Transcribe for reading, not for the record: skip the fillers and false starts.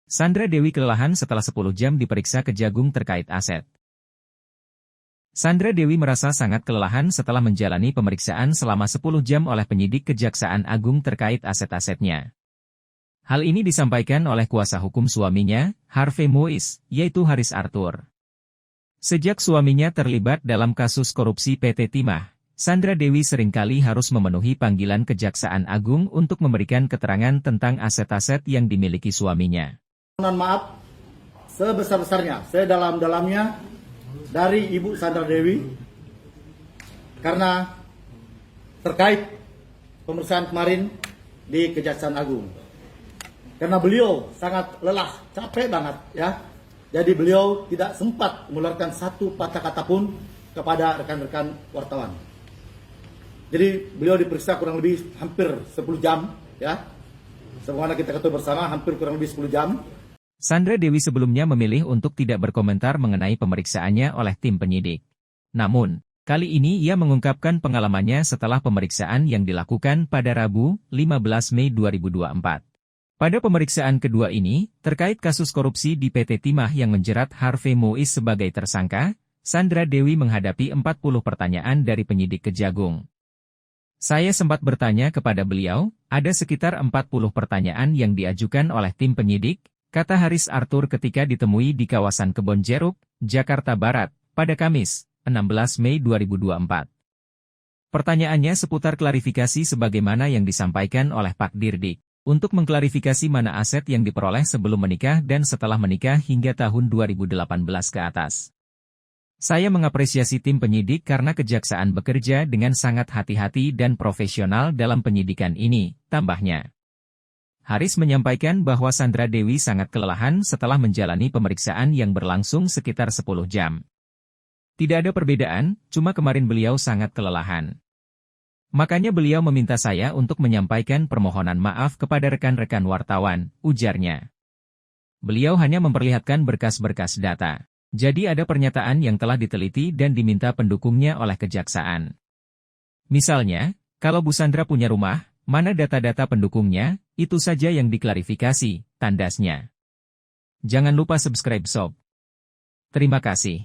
Sandra Dewi kelelahan setelah 10 jam diperiksa Kejagung terkait aset. Sandra Dewi merasa sangat kelelahan setelah menjalani pemeriksaan selama 10 jam oleh penyidik Kejaksaan Agung terkait aset-asetnya. Hal ini disampaikan oleh kuasa hukum suaminya, Harvey Moise, yaitu Haris Arthur. Sejak suaminya terlibat dalam kasus korupsi PT Timah, Sandra Dewi seringkali harus memenuhi panggilan Kejaksaan Agung untuk memberikan keterangan tentang aset-aset yang dimiliki suaminya. Mohon maaf sebesar-besarnya, sedalam-dalamnya dari Ibu Sandra Dewi karena terkait pemeriksaan kemarin di Kejaksaan Agung. Karena beliau sangat lelah, capek banget ya. Jadi beliau tidak sempat mengeluarkan satu patah kata pun kepada rekan-rekan wartawan. Jadi beliau diperiksa kurang lebih hampir 10 jam ya. Sebagaimana kita ketahui bersama hampir kurang lebih 10 jam. Sandra Dewi sebelumnya memilih untuk tidak berkomentar mengenai pemeriksaannya oleh tim penyidik. Namun, kali ini ia mengungkapkan pengalamannya setelah pemeriksaan yang dilakukan pada Rabu, 15 Mei 2024. Pada pemeriksaan kedua ini, terkait kasus korupsi di PT Timah yang menjerat Harvey Moise sebagai tersangka, Sandra Dewi menghadapi 40 pertanyaan dari penyidik Kejagung. Saya sempat bertanya kepada beliau, ada sekitar 40 pertanyaan yang diajukan oleh tim penyidik, kata Haris Arthur ketika ditemui di kawasan Kebon Jeruk, Jakarta Barat, pada Kamis, 16 Mei 2024. Pertanyaannya seputar klarifikasi sebagaimana yang disampaikan oleh Pak Dirdik, untuk mengklarifikasi mana aset yang diperoleh sebelum menikah dan setelah menikah hingga tahun 2018 ke atas. Saya mengapresiasi tim penyidik karena Kejaksaan bekerja dengan sangat hati-hati dan profesional dalam penyidikan ini, tambahnya. Haris menyampaikan bahwa Sandra Dewi sangat kelelahan setelah menjalani pemeriksaan yang berlangsung sekitar 10 jam. Tidak ada perbedaan, cuma kemarin beliau sangat kelelahan. Makanya beliau meminta saya untuk menyampaikan permohonan maaf kepada rekan-rekan wartawan, ujarnya. Beliau hanya memperlihatkan berkas-berkas data. Jadi ada pernyataan yang telah diteliti dan diminta pendukungnya oleh Kejaksaan. Misalnya, kalau Bu Sandra punya rumah, mana data-data pendukungnya, itu saja yang diklarifikasi, tandasnya. Jangan lupa subscribe sob. Terima kasih.